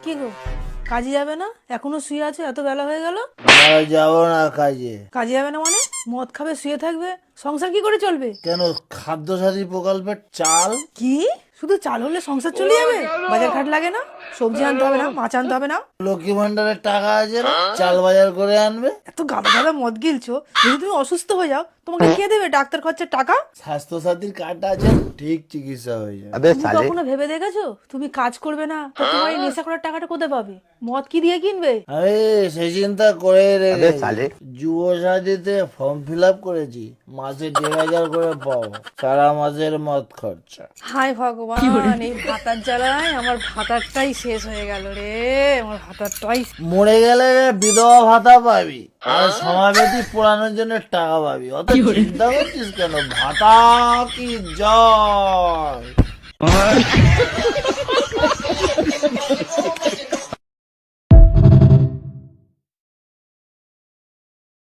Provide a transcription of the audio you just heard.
কি গো, কাজে যাবে না? এখনো শুয়ে আছো? এত বেলা হয়ে গেল। যাবো না কাজে। কাজে যাবে না মানে? মদ খাবে, শুয়ে থাকবে, সংসার কি করে চলবে? কেন, খাদ্যসাথী প্রকল্পের চাল? কি শুধু চাল হলে সংসার চলে যাবে? বাজার ঘাট লাগে না? সবজি আনতে হবে না? মাছ আনতে হবে না? লক্ষ্মী ভান্ডারের টাকা আছে না, চাল বাজার করে আনবে। এত গাদা গাদা মদ গিলছো, যদি তুমি অসুস্থ হয়ে যাও তোমাকে কে দেবে ডাক্তার খরচার টাকা? স্বাস্থ্য সাথীর কার্ড আছে, ঠিক চিকিৎসা হয়ে যাবে। তুমি কখনো ভেবে দেখেছো তুমি কাজ করবে না তো তোমার এই নেশা করার টাকাটা কোথায় পাবে? মদ কি দিয়ে কিনবে? আরে সে চিন্তা করে রেখেছি, যুব সাথীতে ফর্ম ফিল আপ করেছি, মাসে 1,500 করে পাবো, সারা মাসের মদ খরচা। হায় ভগবান, এই ভাতার জ্বালায় আমার ভাতারটাই শেষ হয়ে গেল রে। আমার ভাতারটাই মরে গেলে বিধবা ভাতা পাবি, আর সমাবেতি পোড়ানোর জন্য টাকা পাবি। অত চিন্তা করছিস কেন? ভাতা কি জয়।